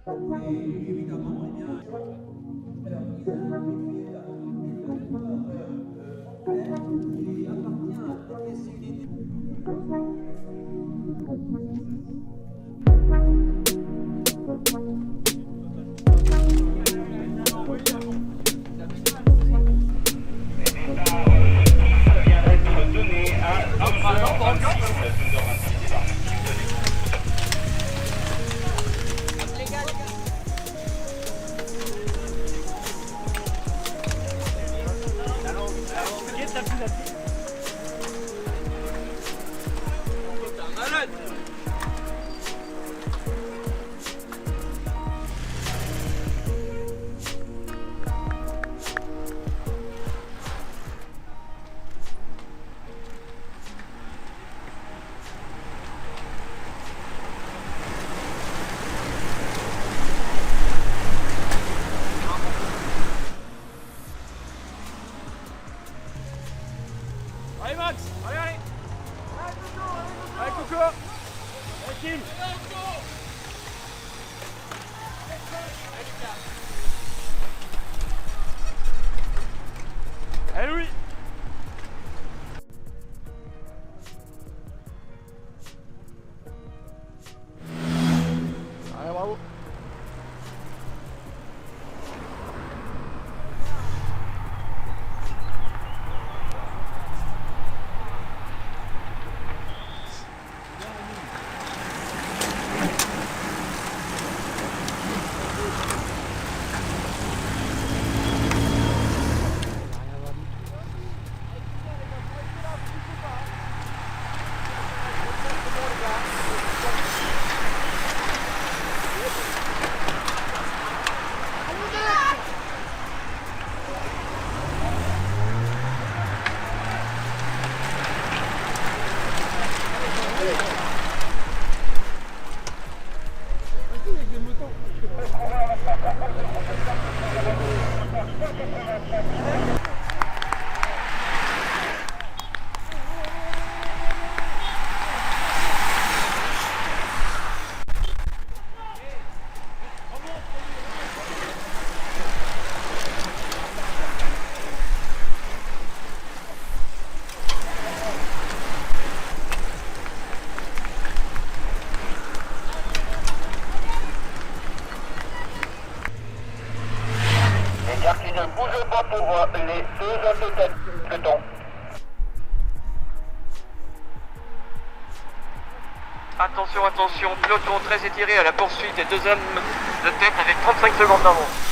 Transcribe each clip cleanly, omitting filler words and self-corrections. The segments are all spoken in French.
Allez Max, allez, allez. Allez Coco. Allez Kim. Allez Louis. Allez bravo. Ne bougez pas pour les deux autres pelotons. Attention, attention, peloton très étiré à la poursuite des deux hommes de tête avec 35 secondes d'avance.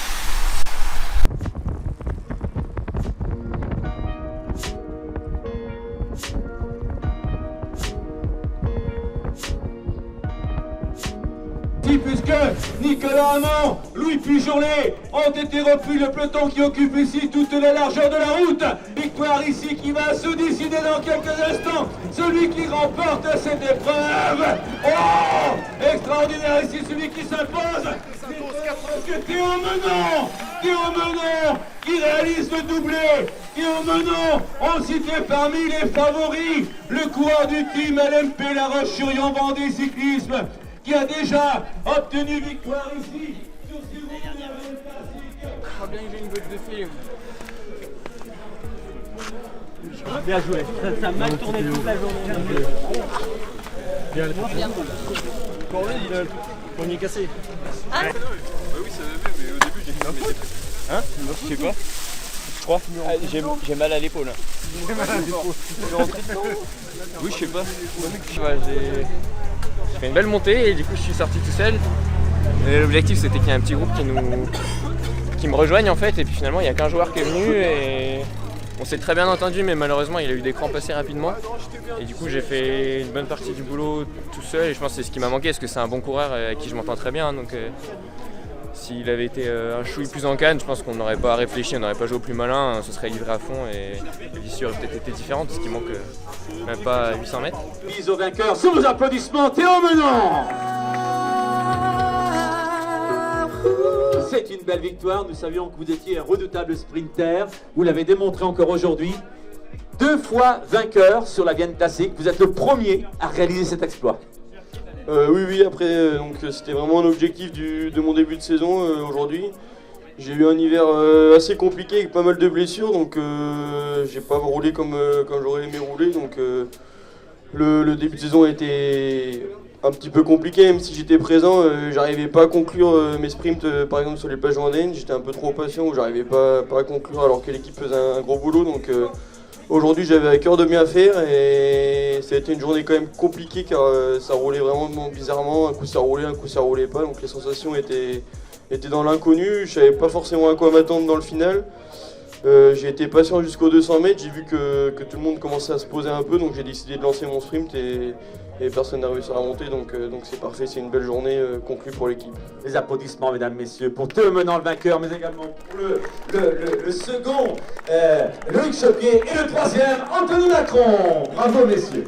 Puisque Nicolas Hamon, Louis Pujourlet ont été repris le peloton qui occupe ici toute la largeur de la route. Victoire ici qui va se décider dans quelques instants. Celui qui remporte cette épreuve. Oh, extraordinaire ici, celui qui s'impose. C'est Théo Menon qui réalise le doublé. Théo Menon, on le citait parmi les favoris. Le coureur du team LMP La Roche-sur-Yon Vendée Cyclisme, qui a déjà obtenu victoire ici sur ces routes de la classique. Je crois bien que j'ai une goutte de film. Bien joué. Ça a mal tourné toute la journée. Bien le Corvée, il a le poignet cassé. Bah oui, ça va mieux, mais au début j'ai dit non mais c'est... Hein? Je sais pas. Je crois. J'ai mal à l'épaule. J'ai mal à l'épaule. Oui, je sais pas. Ouais, j'ai fait une belle montée et du coup je suis sorti tout seul. L'objectif c'était qu'il y ait un petit groupe qui me rejoigne en fait, et puis finalement il n'y a qu'un joueur qui est venu et on s'est très bien entendu, mais malheureusement il a eu des crampes assez rapidement et du coup j'ai fait une bonne partie du boulot tout seul et je pense que c'est ce qui m'a manqué parce que c'est un bon coureur avec qui je m'entends très bien, donc s'il avait été un chouï plus en canne, je pense qu'on n'aurait pas réfléchi, on n'aurait pas joué au plus malin, on se serait livré à fond et l'issue aurait peut-être été différente parce qu'il manque même pas 800 mètres. Mise au vainqueur sous vos applaudissements, Théo Menon. C'est une belle victoire, nous savions que vous étiez un redoutable sprinter, vous l'avez démontré encore aujourd'hui. 2 fois vainqueur sur la Vienne Classique, vous êtes le premier à réaliser cet exploit. Oui, après, donc c'était vraiment un objectif de mon début de saison aujourd'hui. J'ai eu un hiver assez compliqué avec pas mal de blessures, donc j'ai pas roulé comme j'aurais aimé rouler. Donc le début de saison a été un petit peu compliqué, même si j'étais présent, j'arrivais pas à conclure mes sprints, par exemple sur les plages vendéennes. J'étais un peu trop patient, où j'arrivais pas à conclure alors que l'équipe faisait un gros boulot. Donc aujourd'hui j'avais à cœur de bien faire et ça a été une journée quand même compliquée car ça roulait vraiment bizarrement. Un coup ça roulait pas, donc les sensations étaient dans l'inconnu. Je savais pas forcément à quoi m'attendre dans le final. J'ai été patient jusqu'aux 200 mètres, j'ai vu que tout le monde commençait à se poser un peu, donc j'ai décidé de lancer mon sprint et personne n'a réussi à remonter, donc c'est parfait, c'est une belle journée conclue pour l'équipe. Les applaudissements, mesdames, messieurs, pour Théo Menant, le vainqueur, mais également pour le second, Loïc Choquet, et le troisième, Anthony Macron. Bravo, messieurs.